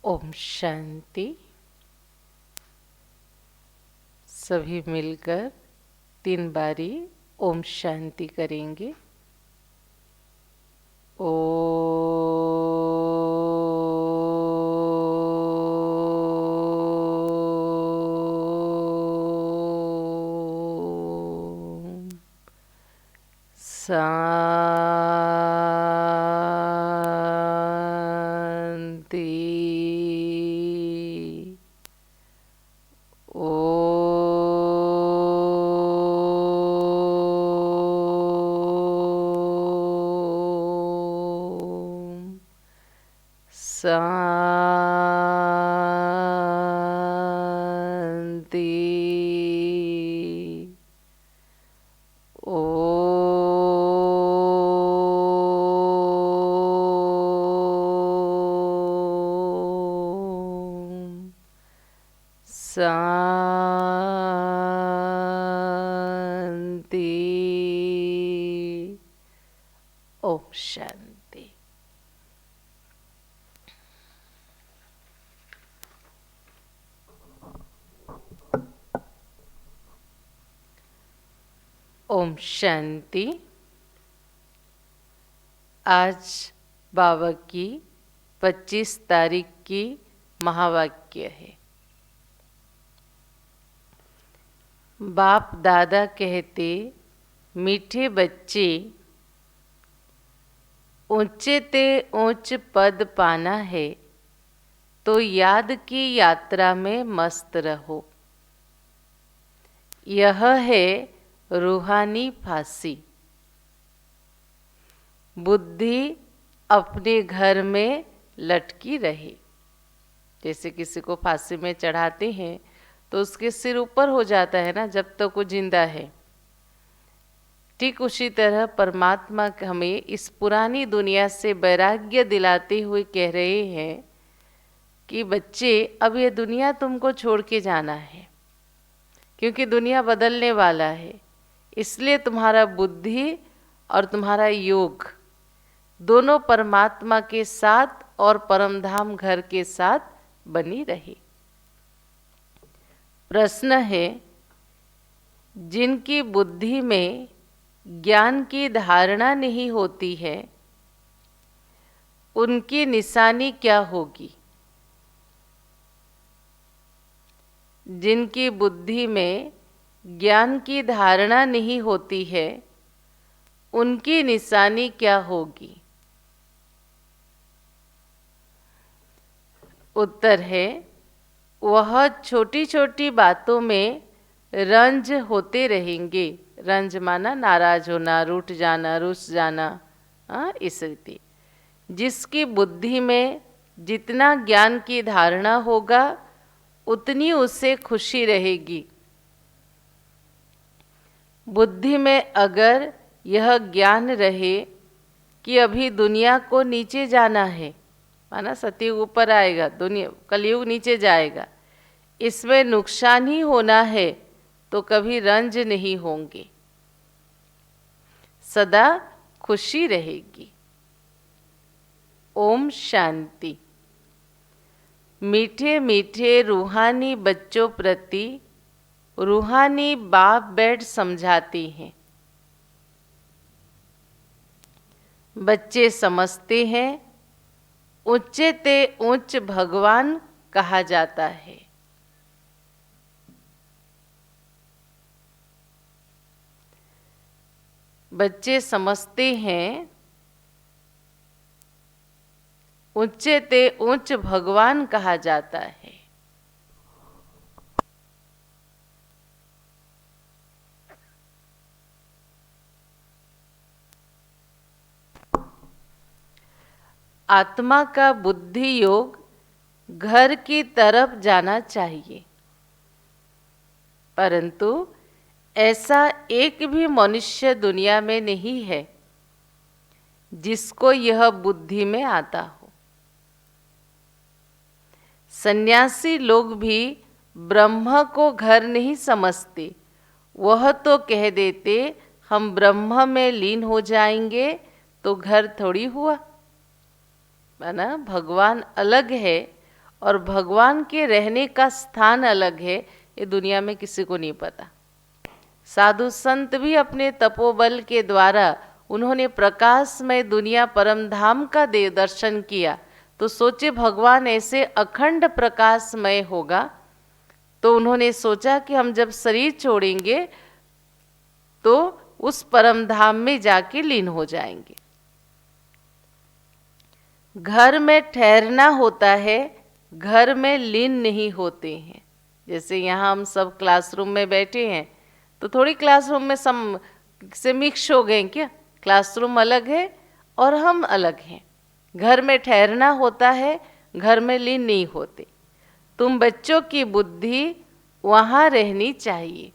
ओम शांति। सभी मिलकर 3 बारी ओम शांति करेंगे। ओ शांति। ओम शांति। ओम शांति। ओम शांति। ओम शांति। आज बाबा की 25 तारीख की महावाक्य है। बाप दादा कहते, मीठे बच्चे, ऊंचे ते ऊंच पद पाना है तो याद की यात्रा में मस्त रहो। यह है रूहानी फांसी। बुद्धि अपने घर में लटकी रहे। जैसे किसी को फांसी में चढ़ाते हैं तो उसके सिर ऊपर हो जाता है ना, जब तक वो जिंदा है। ठीक उसी तरह परमात्मा हमें इस पुरानी दुनिया से वैराग्य दिलाते हुए कह रहे हैं कि बच्चे अब ये दुनिया तुमको छोड़ के जाना है, क्योंकि दुनिया बदलने वाला है, इसलिए तुम्हारा बुद्धि और तुम्हारा योग दोनों परमात्मा के साथ और परमधाम घर के साथ बनी रही। प्रश्न है, जिनकी बुद्धि में ज्ञान की धारणा नहीं होती है, उनकी निशानी क्या होगी? जिनकी बुद्धि में ज्ञान की धारणा नहीं होती है, उनकी निशानी क्या होगी? उत्तर है, वह छोटी छोटी बातों में रंज होते रहेंगे। रंज माना नाराज होना, रूठ जाना, रुस जाना, इस रीति। जिसकी बुद्धि में जितना ज्ञान की धारणा होगा उतनी उससे खुशी रहेगी। बुद्धि में अगर यह ज्ञान रहे कि अभी दुनिया को नीचे जाना है, माना सतयुग ऊपर आएगा, दुनिया कलयुग नीचे जाएगा, इसमें नुकसान ही होना है, तो कभी रंज नहीं होंगे, सदा खुशी रहेगी। ओम शांति। मीठे मीठे रूहानी बच्चों प्रति रूहानी बाप बैठ समझाती हैं। बच्चे समझते हैं ऊंचे ते ऊंच भगवान कहा जाता है। बच्चे समझते हैं ऊंचे ते ऊंच भगवान कहा जाता है। आत्मा का बुद्धि योग घर की तरफ जाना चाहिए, परंतु ऐसा एक भी मनुष्य दुनिया में नहीं है जिसको यह बुद्धि में आता हो। सन्यासी लोग भी ब्रह्म को घर नहीं समझते। वह तो कह देते हम ब्रह्म में लीन हो जाएंगे, तो घर थोड़ी हुआ। माना भगवान अलग है और भगवान के रहने का स्थान अलग है, ये दुनिया में किसी को नहीं पता। साधु संत भी अपने तपोबल के द्वारा उन्होंने प्रकाशमय दुनिया परमधाम का दर्शन किया, तो सोचे भगवान ऐसे अखंड प्रकाशमय होगा, तो उन्होंने सोचा कि हम जब शरीर छोड़ेंगे तो उस परमधाम में जाके लीन हो जाएंगे। घर में ठहरना होता है, घर में लीन नहीं होते हैं। जैसे यहाँ हम सब क्लासरूम में बैठे हैं, तो थोड़ी क्लासरूम में से मिक्स हो गए क्या? क्लासरूम अलग है और हम अलग हैं। घर में ठहरना होता है, घर में लीन नहीं होते। तुम बच्चों की बुद्धि वहाँ रहनी चाहिए।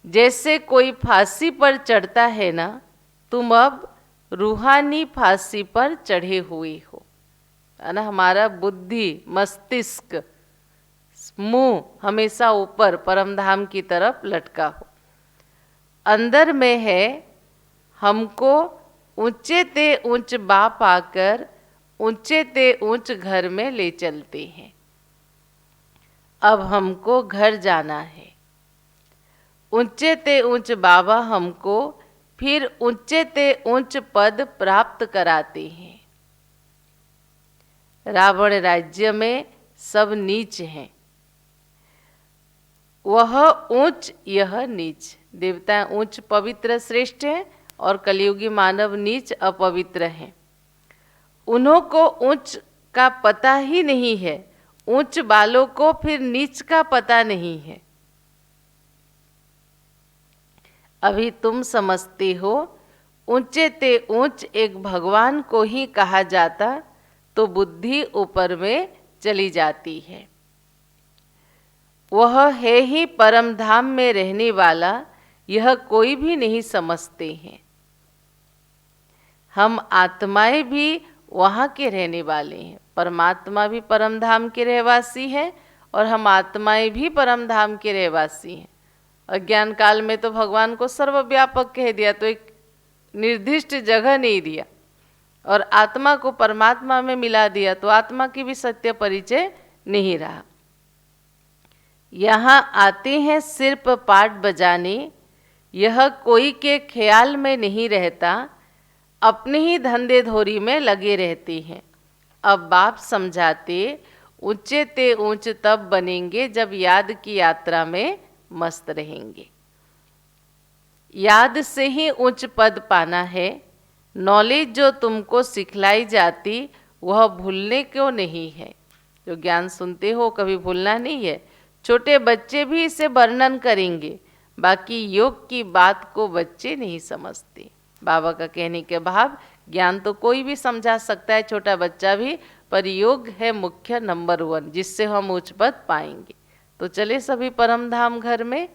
जैसे कोई फांसी पर चढ़ता है ना, तुम अब रूहानी फांसी पर चढ़े हुए हो, है ना। हमारा बुद्धि, मस्तिष्क, मुंह हमेशा ऊपर परमधाम की तरफ लटका हो। अंदर में है हमको ऊंचे ते ऊंच बाप आकर ऊंचे ते ऊंच घर में ले चलते हैं। अब हमको घर जाना है। ऊंचे ते ऊंच बाबा हमको फिर ऊंचे ते ऊंच पद प्राप्त कराते हैं। रावण राज्य में सब नीच हैं, वह ऊंच यह नीच। देवता ऊंच पवित्र श्रेष्ठ हैं और कलियुगी मानव नीच अपवित्र हैं। उन्हों को ऊंच का पता ही नहीं है, ऊंच वालों को फिर नीच का पता नहीं है। अभी तुम समझते हो ऊंचे ते ऊंच एक भगवान को ही कहा जाता, तो बुद्धि ऊपर में चली जाती है। वह है ही परम धाम में रहने वाला, यह कोई भी नहीं समझते हैं। हम आत्माएं भी वहाँ के रहने वाले हैं। परमात्मा भी परम धाम के रहवासी हैं और हम आत्माएं भी परम धाम के रहवासी हैं। अज्ञान काल में तो भगवान को सर्वव्यापक कह दिया, तो एक निर्दिष्ट जगह नहीं दिया, और आत्मा को परमात्मा में मिला दिया, तो आत्मा की भी सत्य परिचय नहीं रहा। यहाँ आते हैं सिर्फ पाठ बजाने, यह कोई के ख्याल में नहीं रहता, अपने ही धंधे धोरी में लगे रहते हैं। अब बाप समझाते, ऊंचे ते ऊंच तब बनेंगे जब याद की यात्रा में मस्त रहेंगे। याद से ही उच्च पद पाना है। नॉलेज जो तुमको सिखलाई जाती वह भूलने क्यों नहीं है। जो ज्ञान सुनते हो कभी भूलना नहीं है। छोटे बच्चे भी इसे वर्णन करेंगे, बाकी योग की बात को बच्चे नहीं समझते। बाबा का कहने के भाव, ज्ञान तो कोई भी समझा सकता है, छोटा बच्चा भी, पर योग है मुख्य नंबर 1, जिससे हम उच्च पद पाएंगे। तो चले सभी परम धाम घर में।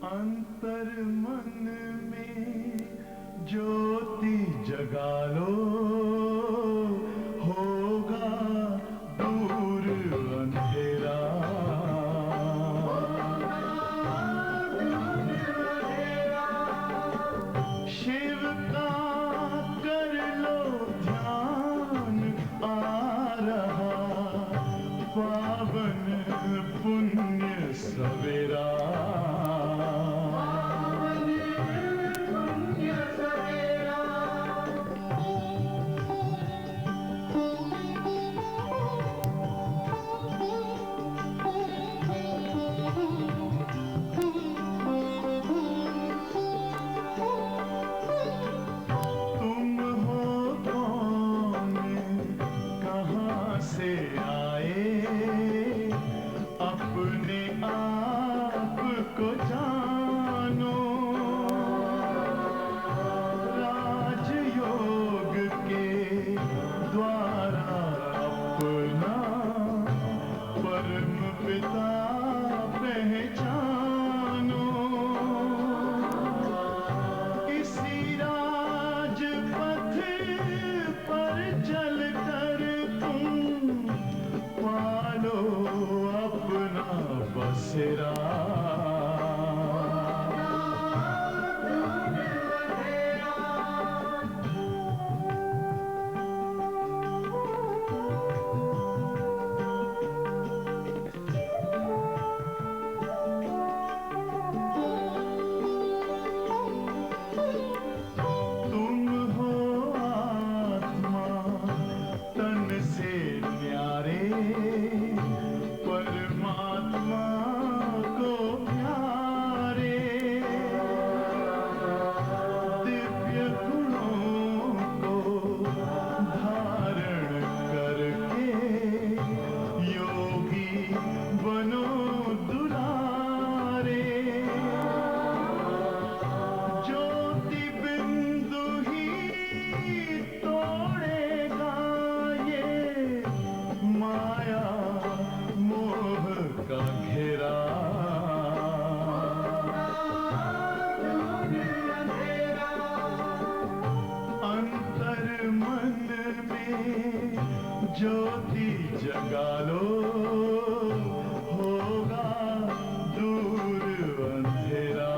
अंतर मन में ज्योति जगा लो, होगा दूर अंधेरा। शिव का कर लो ध्यान, आ रहा पावन पुण्य सवेरा। तुम हो कौन, कहाँ से आए, अपने आप को जानो। राजयोग के द्वारा अपना परम पिता पहचानो। इसी राजपथ पर चलकर तुम पालो अपना बसेरा। तुम हो आत्मा तन से न्यारे, परमात्मा को प्यारे। दिव्य गुणों को धारण करके योगी बनो दुलारे। ज्योति बिंदु ही तोड़ेगा ये माया मोह का घेरा। अंतर मन में ज्योति जगा लो, होगा दूर अंधेरा।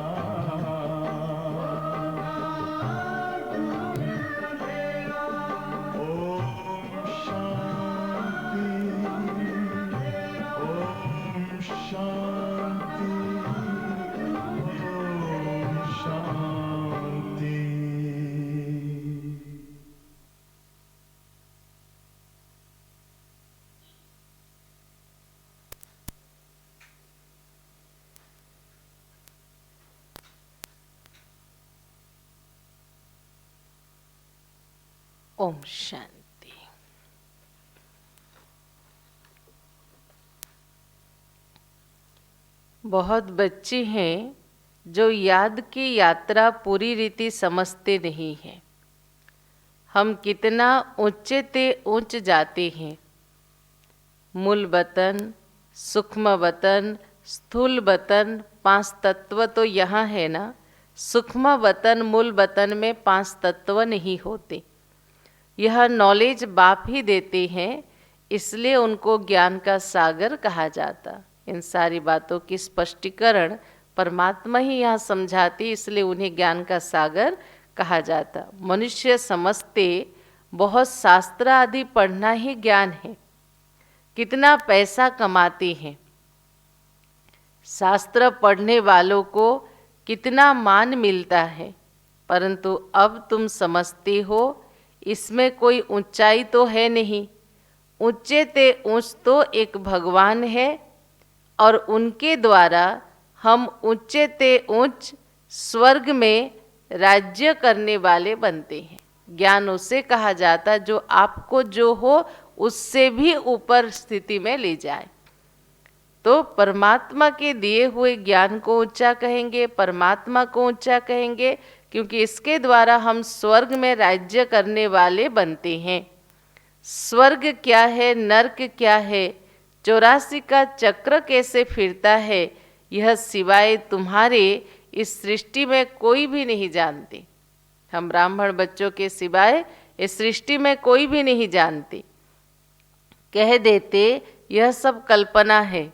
ओम शांति, ओम शांति, ओम शांति। ओम शांति। बहुत बच्चे हैं जो याद की यात्रा पूरी रीति समझते नहीं हैं। हम कितना ऊंचे ते ऊंच जाते हैं। मूल वतन, सूक्ष्म वतन, स्थूल वतन, 5 तत्व तो यहाँ है ना। सूक्ष्म वतन, मूल वतन में 5 तत्व नहीं होते। यह नॉलेज बाप ही देते हैं, इसलिए उनको ज्ञान का सागर कहा जाता। इन सारी बातों की स्पष्टीकरण परमात्मा ही यहाँ समझाती, इसलिए उन्हें ज्ञान का सागर कहा जाता। मनुष्य समझते बहुत शास्त्र आदि पढ़ना ही ज्ञान है, कितना पैसा कमाते हैं। शास्त्र पढ़ने वालों को कितना मान मिलता है, परंतु अब तुम समझते हो इसमें कोई ऊंचाई तो है नहीं। ऊंचे ते ऊंच तो एक भगवान है और उनके द्वारा हम ऊंचे ते ऊंच स्वर्ग में राज्य करने वाले बनते हैं। ज्ञान उसे कहा जाता जो आपको जो हो उससे भी ऊपर स्थिति में ले जाए। तो परमात्मा के दिए हुए ज्ञान को ऊंचा कहेंगे, परमात्मा को ऊंचा कहेंगे, क्योंकि इसके द्वारा हम स्वर्ग में राज्य करने वाले बनते हैं। स्वर्ग क्या है, नर्क क्या है, 84 का चक्र कैसे फिरता है, यह सिवाय तुम्हारे इस सृष्टि में कोई भी नहीं जानते। हम ब्राह्मण बच्चों के सिवाय इस सृष्टि में कोई भी नहीं जानते। कह देते यह सब कल्पना है,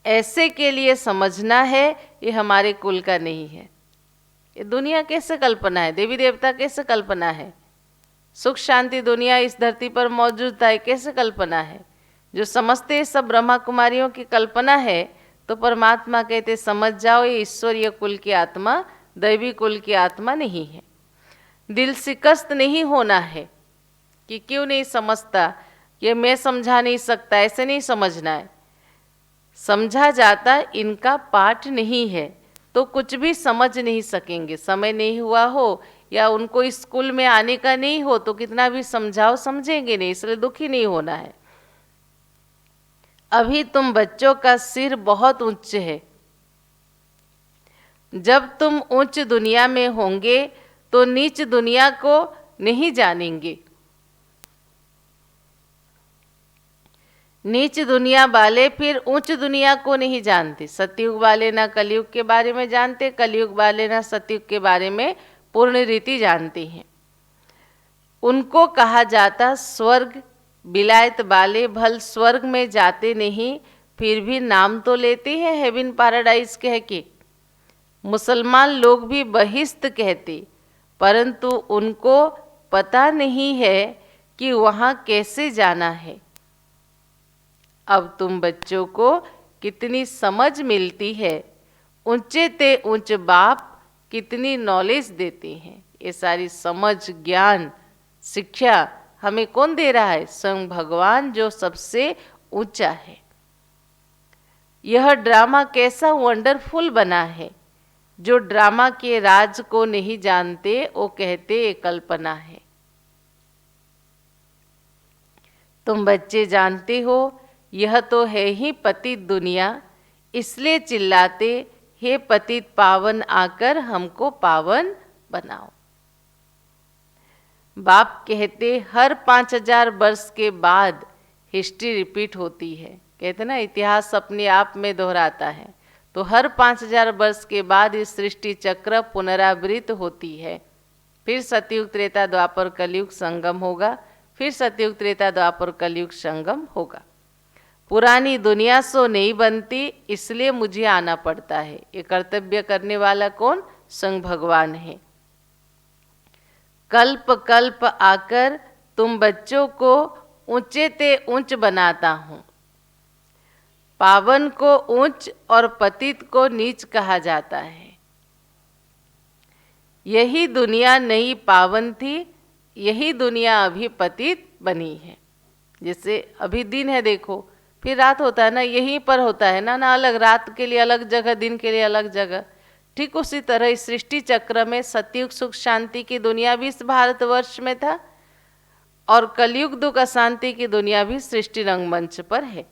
ऐसे के लिए समझना है ये हमारे कुल का नहीं है। ये दुनिया कैसे कल्पना है, देवी देवता कैसे कल्पना है, सुख शांति दुनिया इस धरती पर मौजूद है कैसे कल्पना है। जो समझते सब ब्रह्मा कुमारियों की कल्पना है, तो परमात्मा कहते समझ जाओ ये ईश्वरीय कुल की आत्मा, दैवी कुल की आत्मा नहीं है। दिल शिकस्त नहीं होना है कि क्यों नहीं समझता, ये मैं समझा नहीं सकता, ऐसे नहीं समझना है। समझा जाता इनका पाठ नहीं है तो कुछ भी समझ नहीं सकेंगे। समय नहीं हुआ हो या उनको स्कूल में आने का नहीं हो तो कितना भी समझाओ समझेंगे नहीं, इसलिए दुखी नहीं होना है। अभी तुम बच्चों का सिर बहुत ऊंच है। जब तुम ऊंच दुनिया में होंगे तो नीच दुनिया को नहीं जानेंगे। नीच दुनिया वाले फिर ऊंच दुनिया को नहीं जानते। सतयुग वाले ना कलयुग के बारे में जानते, कलयुग वाले ना सतयुग के बारे में पूर्ण रीति जानते हैं। उनको कहा जाता स्वर्ग। बिलायत वाले भल स्वर्ग में जाते नहीं, फिर भी नाम तो लेते हैं हेवन पैराडाइज कह के। मुसलमान लोग भी बहिश्त कहते, परंतु उनको पता नहीं है कि वहाँ कैसे जाना है। अब तुम बच्चों को कितनी समझ मिलती है, ऊंचे ते ऊंच बाप कितनी नॉलेज देते हैं। ये सारी समझ, ज्ञान, शिक्षा हमें कौन दे रहा है? स्वयं भगवान, जो सबसे ऊंचा है। यह ड्रामा कैसा वंडरफुल बना है। जो ड्रामा के राज को नहीं जानते वो कहते ये कल्पना है। तुम बच्चे जानते हो यह तो है ही पतित दुनिया, इसलिए चिल्लाते हे पतित पावन आकर हमको पावन बनाओ। बाप कहते हर 5000 वर्ष के बाद हिस्ट्री रिपीट होती है। कहते ना इतिहास अपने आप में दोहराता है, तो हर 5000 वर्ष के बाद इस सृष्टि चक्र पुनरावृत्त होती है। फिर सतयुग त्रेता द्वापर कलयुग संगम होगा, फिर सतयुग त्रेता द्वापर कलयुग संगम होगा। पुरानी दुनिया सो नहीं बनती, इसलिए मुझे आना पड़ता है। ये कर्तव्य करने वाला कौन? स्वयं भगवान है। कल्प कल्प आकर तुम बच्चों को ऊंचे ते ऊंच बनाता हूँ। पावन को ऊंच और पतित को नीच कहा जाता है। यही दुनिया नई पावन थी, यही दुनिया अभी पतित बनी है। जैसे अभी दिन है देखो, फिर रात होता है ना, यहीं पर होता है ना, ना अलग, रात के लिए अलग जगह, दिन के लिए अलग जगह। ठीक उसी तरह इस सृष्टि चक्र में सतयुग सुख शांति की दुनिया भी इस भारतवर्ष में था और कलयुग दुख अशांति की दुनिया भी सृष्टि रंगमंच पर है।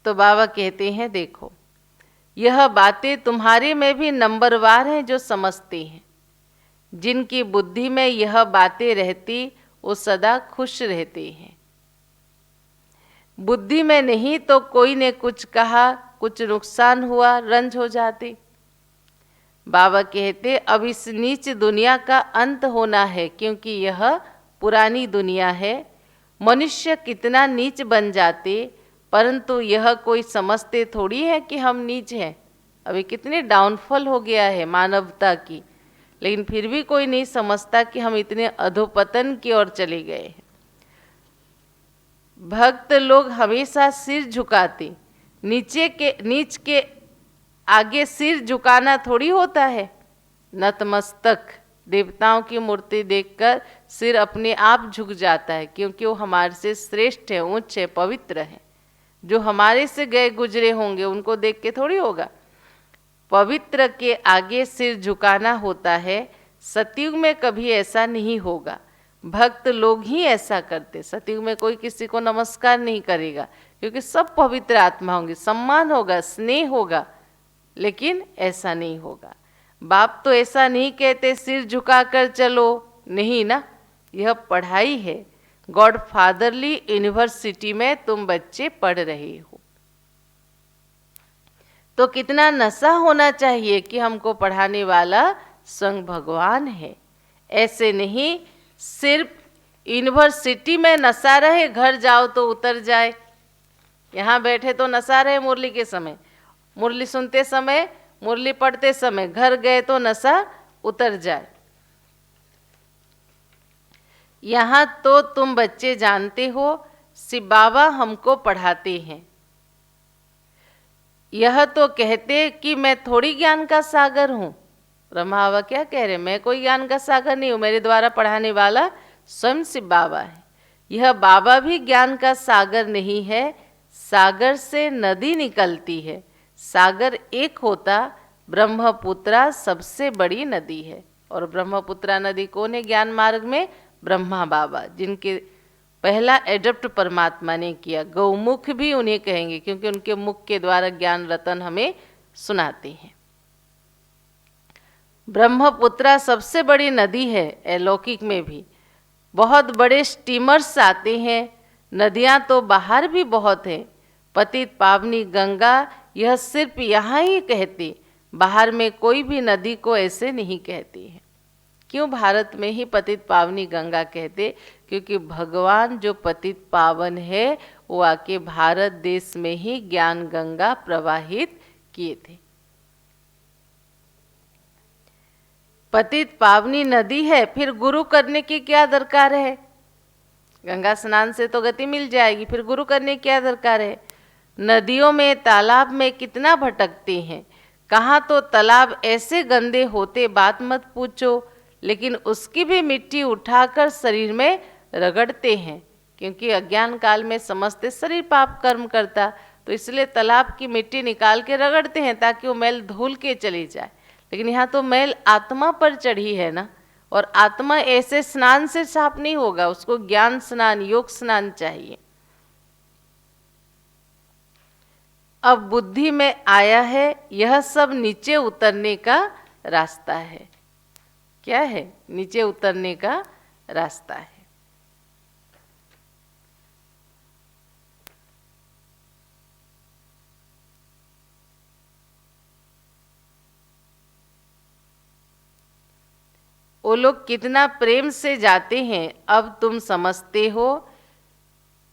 तो बाबा कहते हैं, देखो यह बातें तुम्हारे में भी नंबरवार हैं जो समझते हैं। जिनकी बुद्धि में यह बातें रहती वो सदा खुश रहते हैं। बुद्धि में नहीं तो कोई ने कुछ कहा, कुछ नुकसान हुआ, रंज हो जाते। बाबा कहते अब इस नीच दुनिया का अंत होना है, क्योंकि यह पुरानी दुनिया है। मनुष्य कितना नीच बन जाते, परंतु यह कोई समझते थोड़ी है कि हम नीच हैं। अभी कितनी डाउनफॉल हो गया है मानवता की, लेकिन फिर भी कोई नहीं समझता कि हम इतने अधोपतन की ओर चले गए हैं। भक्त लोग हमेशा सिर झुकाते, नीच के आगे सिर झुकाना थोड़ी होता है। नतमस्तक, देवताओं की मूर्ति देखकर सिर अपने आप झुक जाता है, क्योंकि वो हमारे से श्रेष्ठ है, ऊंच है, पवित्र है। जो हमारे से गए गुजरे होंगे उनको देख के थोड़ी होगा। पवित्र के आगे सिर झुकाना होता है। सतयुग में कभी ऐसा नहीं होगा, भक्त लोग ही ऐसा करते। सतयुग में कोई किसी को नमस्कार नहीं करेगा, क्योंकि सब पवित्र आत्मा होंगे, सम्मान होगा, स्नेह होगा, लेकिन ऐसा नहीं होगा। बाप तो ऐसा नहीं कहते सिर झुकाकर चलो, नहीं ना, यह पढ़ाई है। गॉड फादरली यूनिवर्सिटी में तुम बच्चे पढ़ रहे हो, तो कितना नशा होना चाहिए कि हमको पढ़ाने वाला स्वयं भगवान है। ऐसे नहीं सिर्फ यूनिवर्सिटी में नशा रहे, घर जाओ तो उतर जाए। यहाँ बैठे तो नशा रहे मुरली के समय, मुरली सुनते समय, मुरली पढ़ते समय, घर गए तो नशा उतर जाए। यहाँ तो तुम बच्चे जानते हो शिव बाबा हमको पढ़ाते हैं। यह तो कहते कि मैं थोड़ी ज्ञान का सागर हूँ। ब्रह्मा बाबा क्या कह रहे, मैं कोई ज्ञान का सागर नहीं हूँ, मेरे द्वारा पढ़ाने वाला स्वयं शिव बाबा है। यह बाबा भी ज्ञान का सागर नहीं है, सागर से नदी निकलती है। सागर एक होता, ब्रह्मपुत्रा सबसे बड़ी नदी है। और ब्रह्मपुत्रा नदी कौन है ज्ञान मार्ग में? ब्रह्मा बाबा, जिनके पहला एडप्ट परमात्मा ने किया। गौमुख भी उन्हें कहेंगे, क्योंकि उनके मुख के द्वारा ज्ञान रतन हमें सुनाते हैं। ब्रह्मपुत्रा सबसे बड़ी नदी है अलौकिक में भी। बहुत बड़े स्टीमर्स आते हैं, नदियां तो बाहर भी बहुत हैं। पतित पावनी गंगा यह सिर्फ यहाँ ही कहती, बाहर में कोई भी नदी को ऐसे नहीं कहती है। क्यों भारत में ही पतित पावनी गंगा कहते? क्योंकि भगवान जो पतित पावन है वो आके भारत देश में ही ज्ञान गंगा प्रवाहित किए थे। पतित पावनी नदी है, फिर गुरु करने की क्या दरकार है? गंगा स्नान से तो गति मिल जाएगी, फिर गुरु करने की क्या दरकार है? नदियों में तालाब में कितना भटकते हैं, कहाँ तो तालाब ऐसे गंदे होते बात मत पूछो, लेकिन उसकी भी मिट्टी उठाकर शरीर में रगड़ते हैं, क्योंकि अज्ञान काल में समझते शरीर पाप कर्म करता, तो इसलिए तालाब की मिट्टी निकाल के रगड़ते हैं ताकि वो मैल धुल के चली जाए। लेकिन यहाँ तो मैल आत्मा पर चढ़ी है ना, और आत्मा ऐसे स्नान से साफ नहीं होगा, उसको ज्ञान स्नान, योग स्नान चाहिए। अब बुद्धि में आया है, यह सब नीचे उतरने का रास्ता है। क्या है? नीचे उतरने का रास्ता है। वो लोग कितना प्रेम से जाते हैं, अब तुम समझते हो।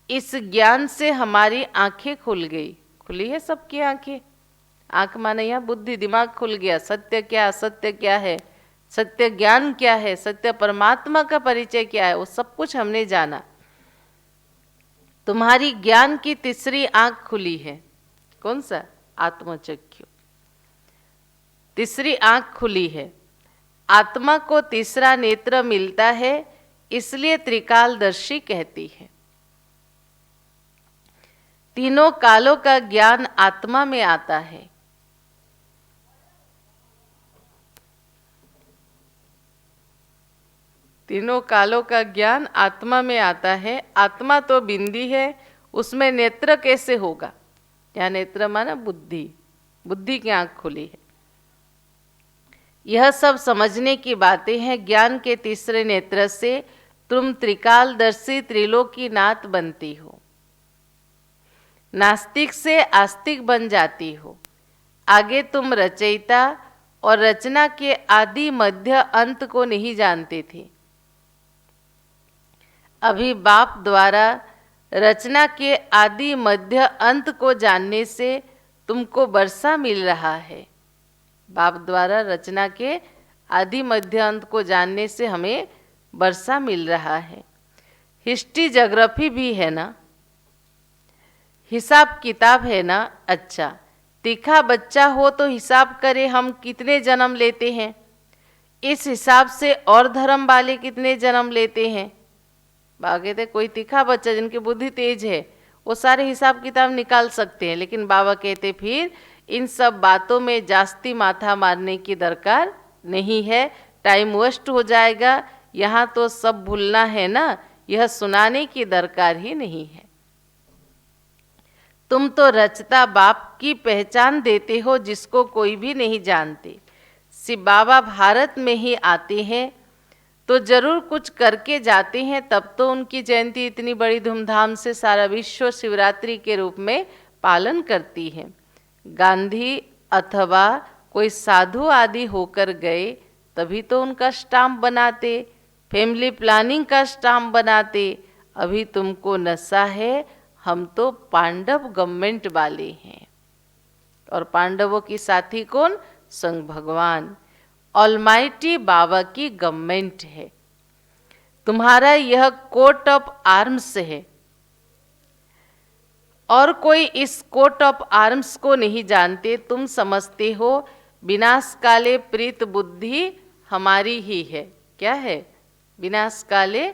इस ज्ञान से हमारी आंखें खुल गई। खुली है सबकी आंखें। आंख माने यहाँ बुद्धि, दिमाग खुल गया। सत्य क्या, असत्य क्या है, सत्य ज्ञान क्या है, सत्य परमात्मा का परिचय क्या है, वो सब कुछ हमने जाना। तुम्हारी ज्ञान की तीसरी आंख खुली है। कौन सा? आत्मचक्षु। तीसरी आंख खुली है। आत्मा को तीसरा नेत्र मिलता है, इसलिए त्रिकालदर्शी कहती है। तीनों कालों का ज्ञान आत्मा में आता है। तीनों कालों का ज्ञान आत्मा में आता है। आत्मा तो बिंदी है, उसमें नेत्र कैसे होगा? यहाँ नेत्र माना बुद्धि, बुद्धि की आंख खुली है। यह सब समझने की बातें हैं। ज्ञान के तीसरे नेत्र से तुम त्रिकालदर्शी त्रिलोकीनाथ बनती हो, नास्तिक से आस्तिक बन जाती हो। आगे तुम रचयिता और रचना के आदि मध्य अंत को नहीं जानते थे। अभी बाप द्वारा रचना के आदि मध्य अंत को जानने से तुमको वर्षा मिल रहा है। बाप द्वारा रचना के आदि मध्य अंत को जानने से हमें वर्षा मिल रहा है। हिस्ट्री ज्योग्राफी भी है ना, हिसाब किताब है ना। अच्छा, तीखा बच्चा हो तो हिसाब करे हम कितने जन्म लेते हैं, इस हिसाब से और धर्म वाले कितने जन्म लेते हैं। बाबा कहते कोई तीखा बच्चा जिनकी बुद्धि तेज है वो सारे हिसाब किताब निकाल सकते हैं, लेकिन बाबा कहते फिर इन सब बातों में जास्ती माथा मारने की दरकार नहीं है, टाइम वेस्ट हो जाएगा। यहाँ तो सब भूलना है ना, यह सुनाने की दरकार ही नहीं है। तुम तो रचता बाप की पहचान देते हो जिसको कोई भी नहीं जानते। शिव बाबा भारत में ही आते हैं तो जरूर कुछ करके जाते हैं, तब तो उनकी जयंती इतनी बड़ी धूमधाम से सारा विश्व शिवरात्रि के रूप में पालन करती है। गांधी अथवा कोई साधु आदि होकर गए तभी तो उनका स्टाम्प बनाते, फैमिली प्लानिंग का स्टाम्प बनाते। अभी तुमको नशा है, हम तो पांडव गवर्नमेंट वाले हैं। और पांडवों की साथी कौन? संग भगवान ऑलमाइटी बाबा की गवर्नमेंट है। तुम्हारा यह कोट ऑफ आर्म्स है और कोई इस कोट ऑफ आर्म्स को नहीं जानते। तुम समझते हो विनाश काले प्रीत बुद्धि हमारी ही है। क्या है? विनाश काले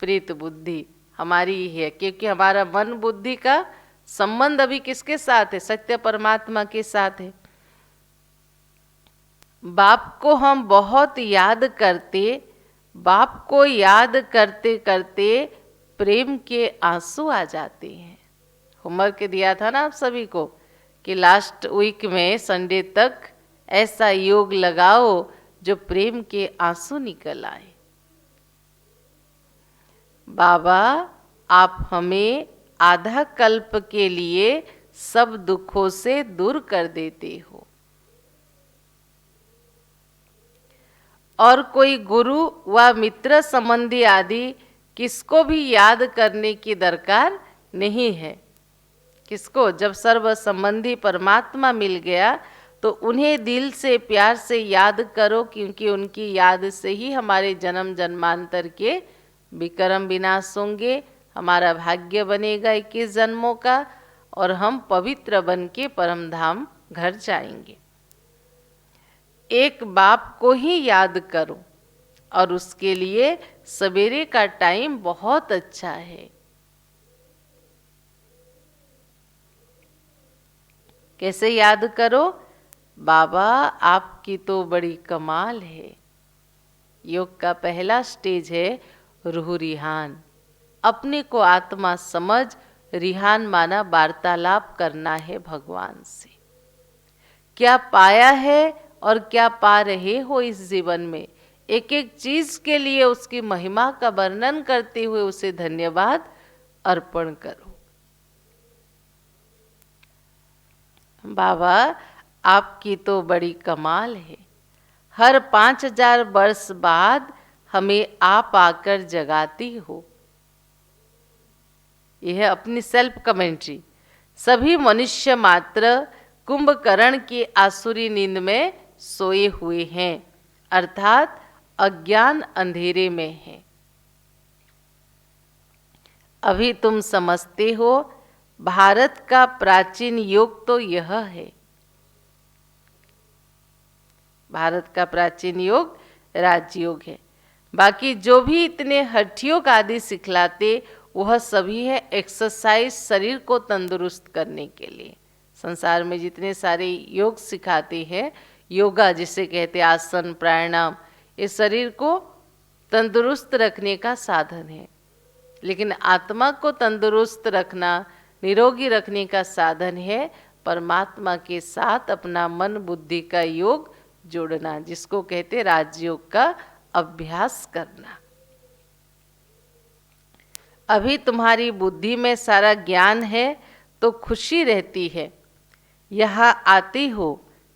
प्रीत बुद्धि हमारी ही है, क्योंकि हमारा मन बुद्धि का संबंध अभी किसके साथ है? सत्य परमात्मा के साथ है। बाप को हम बहुत याद करते, बाप को याद करते करते प्रेम के आंसू आ जाते हैं। होमवर्क दिया था ना आप सभी को कि लास्ट वीक में संडे तक ऐसा योग लगाओ जो प्रेम के आंसू निकल आए। बाबा आप हमें आधा कल्प के लिए सब दुखों से दूर कर देते हो, और कोई गुरु व मित्र संबंधी आदि किसको भी याद करने की दरकार नहीं है। किसको? जब सर्व संबंधी परमात्मा मिल गया तो उन्हें दिल से प्यार से याद करो, क्योंकि उनकी याद से ही हमारे जन्म जन्मांतर के विक्रम विनाश होंगे, हमारा भाग्य बनेगा 21 जन्मों का, और हम पवित्र बन के परम धाम घर जाएंगे। एक बाप को ही याद करो, और उसके लिए सवेरे का टाइम बहुत अच्छा है। कैसे याद करो? बाबा आपकी तो बड़ी कमाल है। योग का पहला स्टेज है रूह रिहान। अपने को आत्मा समझ, रिहान माना वार्तालाप करना है भगवान से। क्या पाया है और क्या पा रहे हो इस जीवन में, एक एक चीज के लिए उसकी महिमा का वर्णन करते हुए उसे धन्यवाद अर्पण करो। बाबा आपकी तो बड़ी कमाल है। हर 5000 वर्ष बाद हमें आप आकर जगाती हो। यह है अपनी सेल्फ कमेंट्री। सभी मनुष्य मात्र कुंभकर्ण की आसुरी नींद में सोए हुए हैं, अर्थात अज्ञान अंधेरे में है। अभी तुम समझते हो भारत का प्राचीन योग तो यह है। भारत का प्राचीन योग राजयोग है। बाकी जो भी इतने हठ योग आदि सिखलाते वह सभी है एक्सरसाइज, शरीर को तंदुरुस्त करने के लिए। संसार में जितने सारे योग सिखाते हैं, योगा जिसे कहते हैं, आसन प्राणायाम, ये शरीर को तंदुरुस्त रखने का साधन है। लेकिन आत्मा को तंदुरुस्त रखना, निरोगी रखने का साधन है परमात्मा के साथ अपना मन बुद्धि का योग जोड़ना, जिसको कहते राजयोग का अभ्यास करना। अभी तुम्हारी बुद्धि में सारा ज्ञान है तो खुशी रहती है, यहाँ आती हो,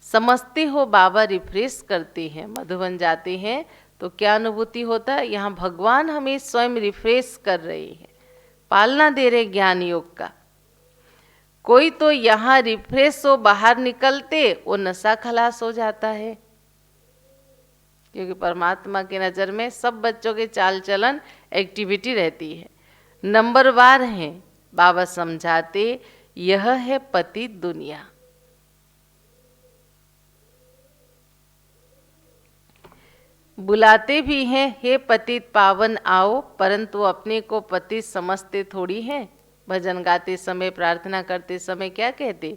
समझती हो, बाबा रिफ्रेश करते हैं। मधुबन जाते हैं तो क्या अनुभूति होता है, यहाँ भगवान हमें स्वयं रिफ्रेश कर रहे हैं, पालना दे रहे ज्ञान योग का। कोई तो यहाँ रिफ्रेश हो, बाहर निकलते वो नशा खलास हो जाता है, क्योंकि परमात्मा की नज़र में सब बच्चों के चाल चलन एक्टिविटी रहती है, नंबरवार हैं। बाबा समझाते यह है पतित दुनिया। बुलाते भी हैं, हे पतित पावन आओ, परंतु अपने को पतित समझते थोड़ी हैं। भजन गाते समय, प्रार्थना करते समय क्या कहते,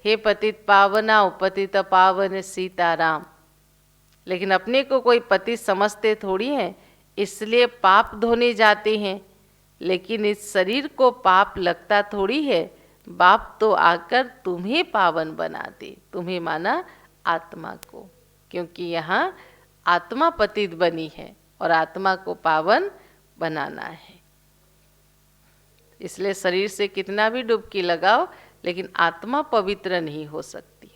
हे पतित पावन आओ, पतित पावन सीताराम। लेकिन अपने को कोई पतित समझते थोड़ी हैं, इसलिए पाप धोने जाते हैं। लेकिन इस शरीर को पाप लगता थोड़ी है, बाप तो आकर तुम्हें पावन बनाते, तुम्हें माना आत्मा को, क्योंकि यहाँ आत्मा पतित बनी है और आत्मा को पावन बनाना है। इसलिए शरीर से कितना भी डुबकी लगाओ, लेकिन आत्मा पवित्र नहीं हो सकती।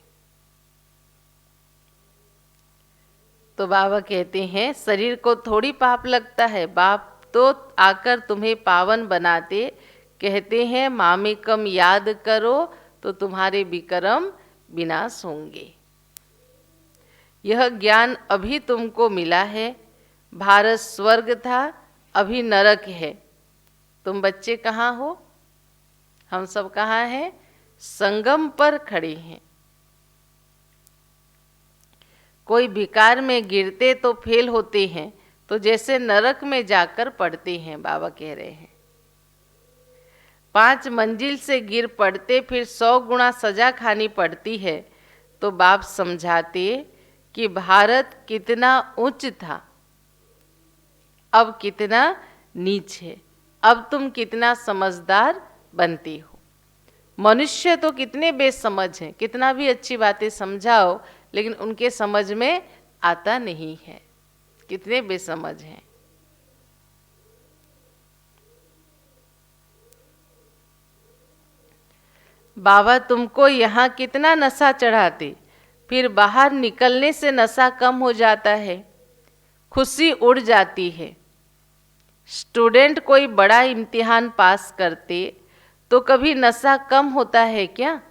तो बाबा कहते हैं शरीर को थोड़ी पाप लगता है, बाप तो आकर तुम्हें पावन बनाते। कहते हैं मामेकम याद करो तो तुम्हारे विक्रम विनाश होंगे। यह ज्ञान अभी तुमको मिला है। भारत स्वर्ग था, अभी नरक है। तुम बच्चे कहाँ हो, हम सब कहाँ हैं, संगम पर खड़े हैं। कोई विकार में गिरते तो फेल होते हैं, तो जैसे नरक में जाकर पड़ते हैं। बाबा कह रहे हैं 5 मंजिल से गिर पड़ते, फिर 100 गुना सजा खानी पड़ती है। तो बाप समझाते कि भारत कितना उच्च था, अब कितना नीच है। अब तुम कितना समझदार बनते हो। मनुष्य तो कितने बेसमझ हैं, कितना भी अच्छी बातें समझाओ लेकिन उनके समझ में आता नहीं है, कितने बेसमझ हैं। बाबा तुमको यहाँ कितना नशा चढ़ाते, फिर बाहर निकलने से नशा कम हो जाता है, खुशी उड़ जाती है। स्टूडेंट कोई बड़ा इम्तिहान पास करते तो कभी नशा कम होता है क्या?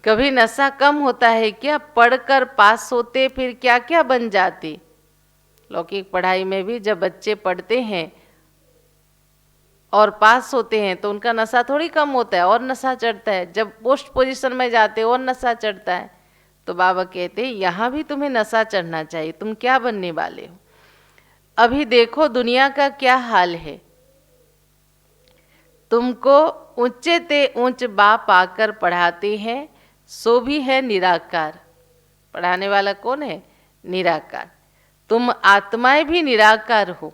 कभी नशा कम होता है क्या? पढ़कर पास होते फिर क्या क्या बन जाते। लौकिक पढ़ाई में भी जब बच्चे पढ़ते हैं और पास होते हैं तो उनका नशा थोड़ी कम होता है, और नशा चढ़ता है। जब पोस्ट पोजीशन में जाते और नशा चढ़ता है। तो बाबा कहते हैं यहाँ भी तुम्हें नशा चढ़ना चाहिए। तुम क्या बनने वाले हो? अभी देखो दुनिया का क्या हाल है। तुमको ऊंचे ते ऊंच बाप आकर पढ़ाते हैं, सो भी है निराकार। पढ़ाने वाला कौन है? निराकार। तुम आत्माएं भी निराकार हो।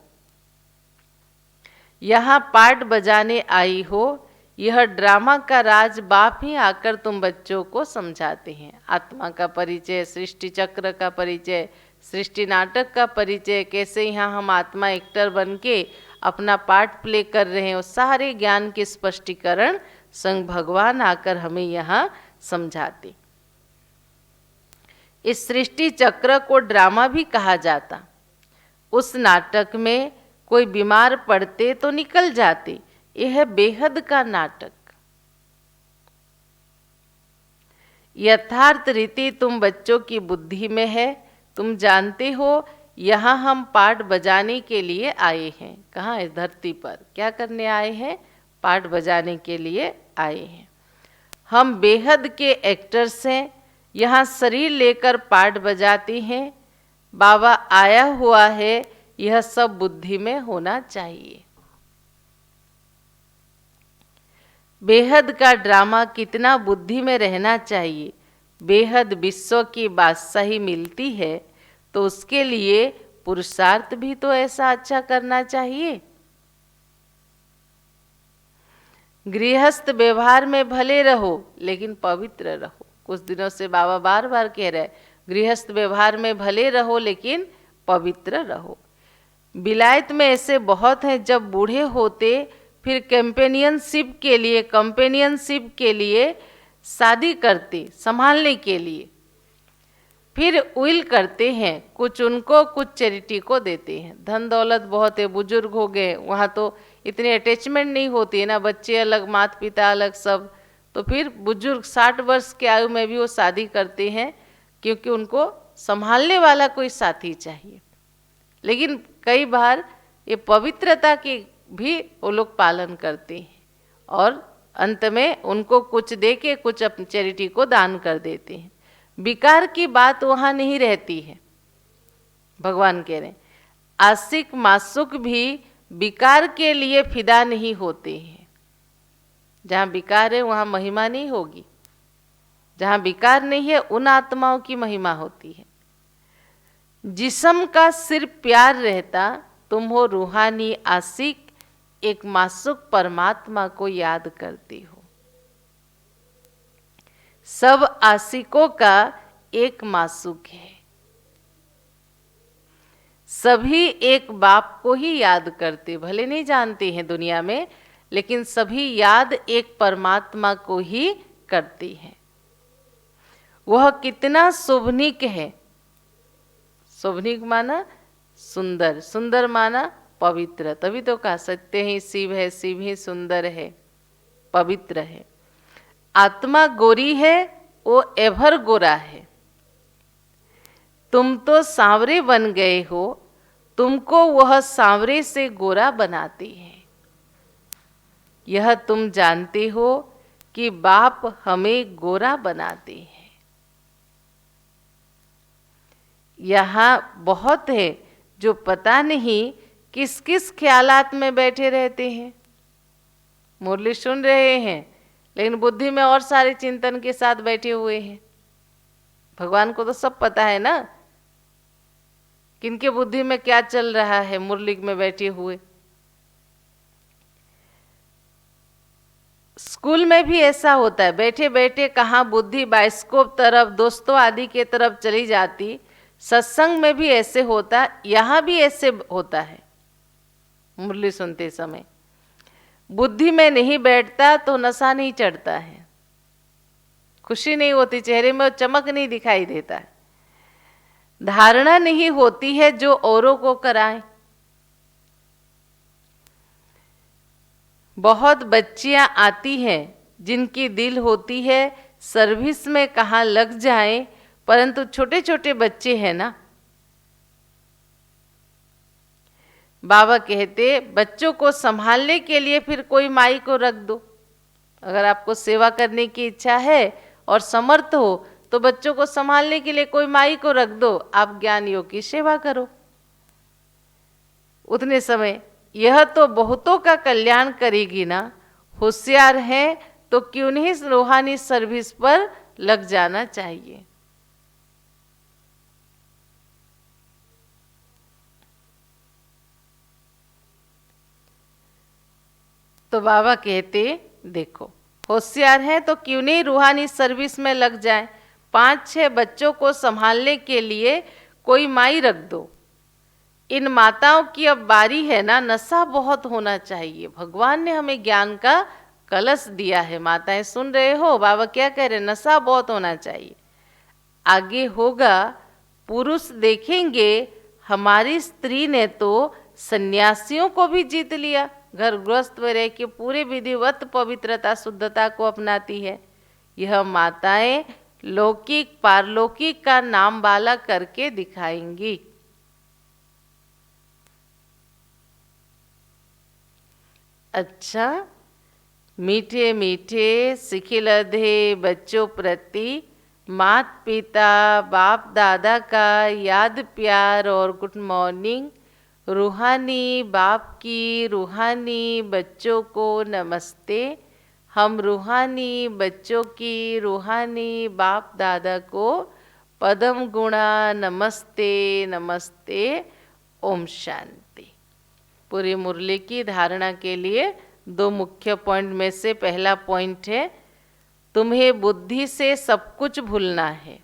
यहाँ पाठ बजाने आई हो, यह ड्रामा का राज बाप ही आकर तुम बच्चों को समझाते हैं। आत्मा का परिचय, सृष्टि चक्र का परिचय, सृष्टि नाटक का परिचय, कैसे यहाँ हम आत्मा एक्टर बन के अपना पार्ट प्ले कर रहे हैं, उस सारे ज्ञान के स्पष्टीकरण संग भगवान आकर हमें यहाँ समझाते। इस सृष्टि चक्र को ड्रामा भी कहा जाता। उस नाटक में कोई बीमार पड़ते तो निकल जाते। यह है बेहद का नाटक। यथार्थ रीति तुम बच्चों की बुद्धि में है। तुम जानते हो यहाँ हम पाठ बजाने के लिए आए हैं। कहाँ? इस धरती पर क्या करने आए हैं? पाठ बजाने के लिए आए हैं। हम बेहद के एक्टर्स हैं, यहाँ शरीर लेकर पाठ बजाते हैं। बाबा आया हुआ है, यह सब बुद्धि में होना चाहिए। बेहद का ड्रामा कितना बुद्धि में रहना चाहिए। बेहद विश्व की बादशाही मिलती है तो उसके लिए पुरुषार्थ भी तो ऐसा अच्छा करना चाहिए। गृहस्थ व्यवहार में भले रहो लेकिन पवित्र रहो। कुछ दिनों से बाबा बार बार कह रहे हैं, गृहस्थ व्यवहार में भले रहो लेकिन पवित्र रहो। विलायत में ऐसे बहुत हैं, जब बूढ़े होते फिर कंपेनियनशिप के लिए शादी करते, संभालने के लिए, फिर विल करते हैं, कुछ उनको कुछ चैरिटी को देते हैं। धन दौलत बहुत है, बुजुर्ग हो गए, वहाँ तो इतनी अटैचमेंट नहीं होती है ना, बच्चे अलग माता पिता अलग सब, तो फिर बुजुर्ग 60 वर्ष के आयु में भी वो शादी करते हैं, क्योंकि उनको संभालने वाला कोई साथी चाहिए। लेकिन कई बार ये पवित्रता की भी वो लोग पालन करते हैं और अंत में उनको कुछ दे के कुछ अपनी चैरिटी को दान कर देते हैं। विकार की बात वहाँ नहीं रहती है। भगवान कह रहे हैं आशिक मासुक भी विकार के लिए फिदा नहीं होते हैं। जहाँ विकार है वहाँ महिमा नहीं होगी, जहाँ विकार नहीं है उन आत्माओं की महिमा होती है। जिस्म का सिर्फ प्यार रहता, तुम हो रूहानी आशिक, एक मासुक परमात्मा को याद करती हो। सब आशिकों का एक मासुक है, सभी एक बाप को ही याद करते, भले नहीं जानते हैं दुनिया में, लेकिन सभी याद एक परमात्मा को ही करती हैं। वह कितना शोभनिक है, शोभनिक माना सुंदर, सुंदर माना पवित्र, तभी तो कहा सत्य ही शिव है, शिव ही सुंदर है, पवित्र है। आत्मा गोरी है, वो एभर गोरा है। तुम तो सांवरे बन गए हो, तुमको वह सांवरे से गोरा बनाती है। यह तुम जानते हो कि बाप हमें गोरा बनाते हैं। यहाँ बहुत है जो पता नहीं किस किस ख्यालात में बैठे रहते हैं। मुरली सुन रहे हैं लेकिन बुद्धि में और सारे चिंतन के साथ बैठे हुए हैं। भगवान को तो सब पता है ना किनके बुद्धि में क्या चल रहा है मुरली में बैठे हुए। स्कूल में भी ऐसा होता है, बैठे बैठे कहाँ बुद्धि बाइस्कोप तरफ, दोस्तों आदि के तरफ चली जाती। सत्संग में भी ऐसे होता, यहाँ भी ऐसे होता है। मुरली सुनते समय बुद्धि में नहीं बैठता तो नशा नहीं चढ़ता है, खुशी नहीं होती, चेहरे में चमक नहीं दिखाई देता है, धारणा नहीं होती है जो औरों को कराए। बहुत बच्चियां आती हैं जिनकी दिल होती है सर्विस में कहाँ लग जाए, परंतु छोटे छोटे बच्चे हैं ना। बाबा कहते बच्चों को संभालने के लिए फिर कोई माई को रख दो। अगर आपको सेवा करने की इच्छा है और समर्थ हो तो बच्चों को संभालने के लिए कोई माई को रख दो, आप ज्ञान योग की सेवा करो। उतने समय यह तो बहुतों का कल्याण करेगी ना। होशियार है तो क्यों नहीं रूहानी सर्विस पर लग जाना चाहिए। तो बाबा कहते देखो होशियार है तो क्यों नहीं रूहानी सर्विस में लग जाए। 5-6 बच्चों को संभालने के लिए कोई माई रख दो। इन माताओं की अब बारी है ना, नशा बहुत होना चाहिए। भगवान ने हमें ज्ञान का कलश दिया है। माताएं सुन रहे हो बाबा क्या कह रहे, नशा बहुत होना चाहिए। आगे होगा पुरुष देखेंगे हमारी स्त्री ने तो सन्यासियों को भी जीत लिया। घर गृहस्थ में रह के पूरे विधिवत पवित्रता शुद्धता को अपनाती है। यह माताएं लौकिक पारलौकिक का नाम बाला करके दिखाएंगी। अच्छा, मीठे मीठे सिखिलधे बच्चों प्रति माता पिता बाप दादा का याद प्यार और गुड मॉर्निंग। रूहानी बाप की रूहानी बच्चों को नमस्ते। हम रूहानी बच्चों की रूहानी बाप दादा को पदम गुणा नमस्ते नमस्ते। ओम शांति। पूरी मुरली की धारणा के लिए दो मुख्य पॉइंट में से पहला पॉइंट है तुम्हें बुद्धि से सब कुछ भूलना है।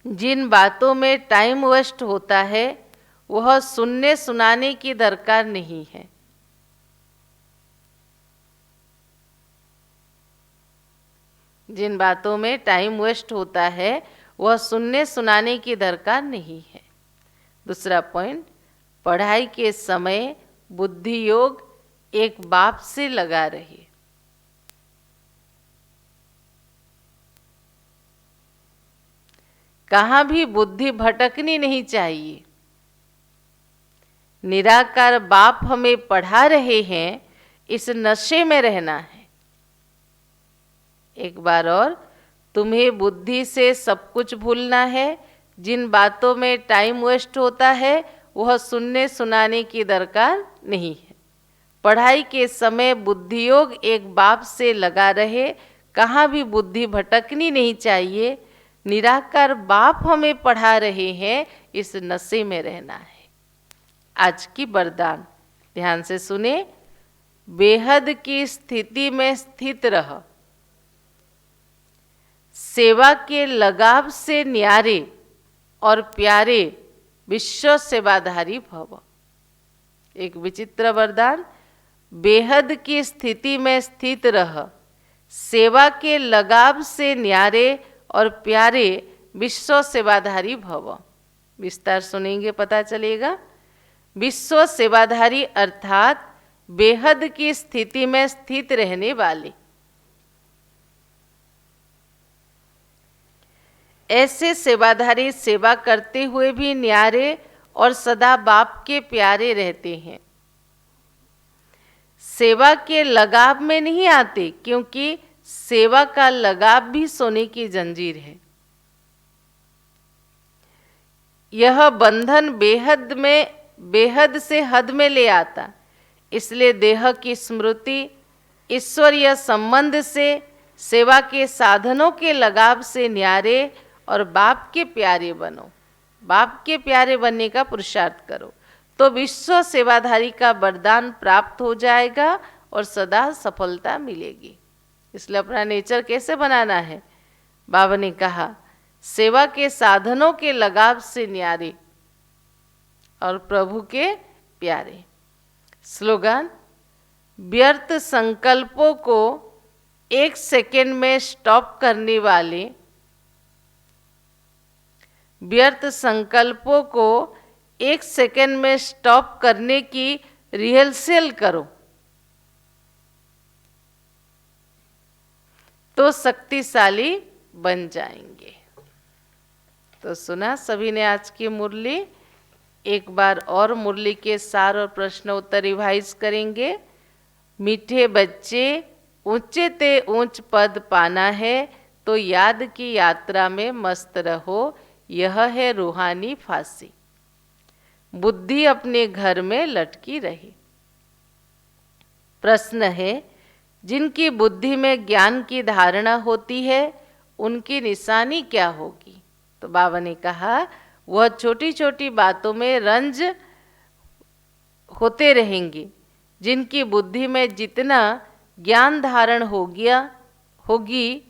जिन बातों में टाइम वेस्ट होता है वह सुनने सुनाने की दरकार नहीं है। जिन बातों में टाइम वेस्ट होता है वह सुनने सुनाने की दरकार नहीं है। दूसरा पॉइंट, पढ़ाई के समय बुद्धि योग एक बाप से लगा रहे। कहाँ भी बुद्धि भटकनी नहीं चाहिए। निराकार बाप हमें पढ़ा रहे हैं, इस नशे में रहना है। एक बार और, तुम्हें बुद्धि से सब कुछ भूलना है। जिन बातों में टाइम वेस्ट होता है वह सुनने सुनाने की दरकार नहीं है। पढ़ाई के समय बुद्धि योग एक बाप से लगा रहे। कहाँ भी बुद्धि भटकनी नहीं चाहिए। निराकार बाप हमें पढ़ा रहे हैं, इस नशे में रहना है। आज की वरदान ध्यान से सुने। बेहद की स्थिति में स्थित रह, सेवा के लगाव से न्यारे और प्यारे विश्व सेवाधारी भव। एक विचित्र वरदान। बेहद की स्थिति में स्थित रह, सेवा के लगाव से न्यारे और प्यारे विश्व सेवाधारी भव। विस्तार सुनेंगे पता चलेगा। विश्व सेवाधारी अर्थात बेहद की स्थिति में स्थित रहने वाले। ऐसे सेवाधारी सेवा करते हुए भी न्यारे और सदा बाप के प्यारे रहते हैं। सेवा के लगाव में नहीं आते, क्योंकि सेवा का लगाव भी सोने की जंजीर है। यह बंधन बेहद से हद में ले आता। इसलिए देह की स्मृति, ईश्वरीय संबंध से, सेवा के साधनों के लगाव से न्यारे और बाप के प्यारे बनो। बाप के प्यारे बनने का पुरुषार्थ करो तो विश्व सेवाधारी का वरदान प्राप्त हो जाएगा और सदा सफलता मिलेगी। इसलिए अपना नेचर कैसे बनाना है? बाबा ने कहा, सेवा के साधनों के लगाव से न्यारे और प्रभु के प्यारे। स्लोगन, व्यर्थ संकल्पों को एक सेकेंड में स्टॉप करने वाले, व्यर्थ संकल्पों को एक सेकेंड में स्टॉप करने की रिहर्सल करो तो शक्तिशाली बन जाएंगे। तो सुना सभी ने आज की मुरली। एक बार और मुरली के सार और प्रश्न उत्तर रिवाइज करेंगे। मीठे बच्चे, ऊंचे ते ऊंच पद पाना है तो याद की यात्रा में मस्त रहो, यह है रूहानी फांसी। बुद्धि अपने घर में लटकी रही। प्रश्न है, जिनकी बुद्धि में ज्ञान की धारणा होती है उनकी निशानी क्या होगी? तो बाबा ने कहा, वह छोटी छोटी बातों में रंज होते रहेंगे। जिनकी बुद्धि में जितना ज्ञान धारण होगी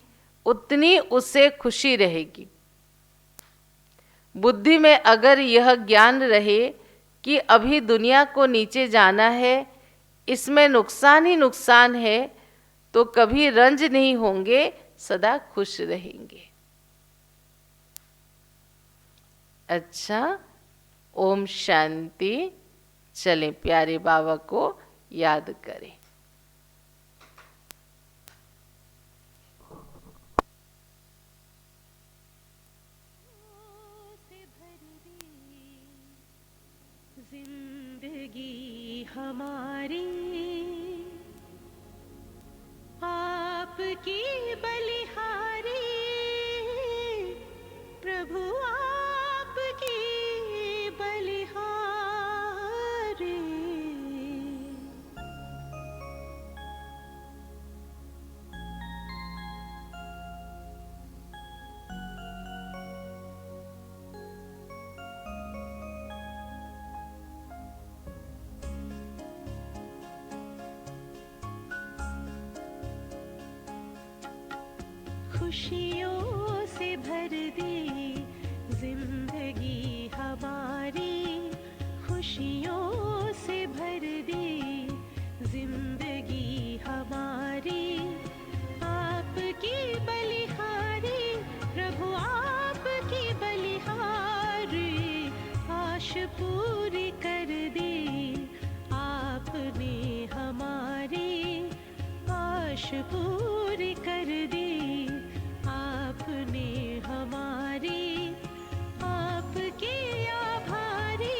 उतनी उसे खुशी रहेगी। बुद्धि में अगर यह ज्ञान रहे कि अभी दुनिया को नीचे जाना है, इसमें नुकसान ही नुकसान है, तो कभी रंज नहीं होंगे, सदा खुश रहेंगे। अच्छा, ओम शांति। चलें प्यारे बाबा को याद करें। जिंदगी हमारी आपकी बलिहारी, प्रभु आपकी बलिहारी। खुशियों से भर दी जिंदगी हमारी, खुशियों से भर दी जिंदगी हमारी। आपकी बलिहारी प्रभु, आपकी बलिहारी, आश पूरी कर दी आपने हमारी, आश पूरी कर दी आपने हमारी। आपके आभारी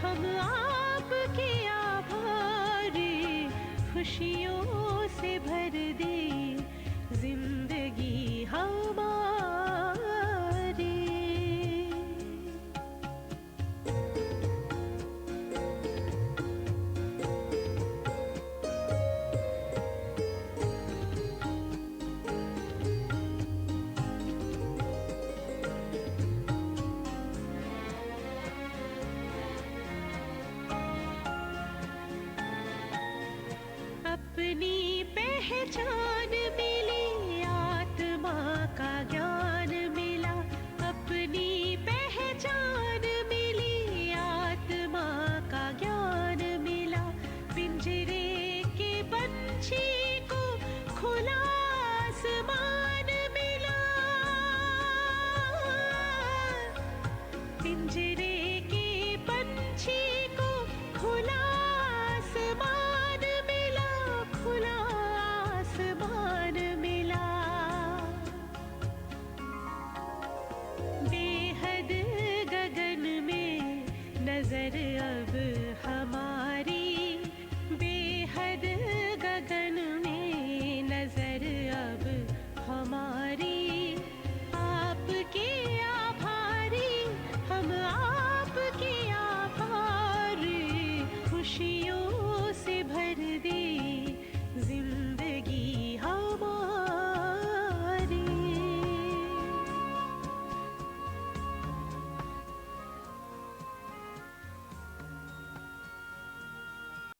हम, आपके आभारी, खुशियों से भर दी जिंदगी हमारी। अपनी पहचान मिली, आत्मा का ज्ञान मिला। अपनी पहचान मिली, आत्मा का ज्ञान मिला। पिंजरे के पंछी को खुला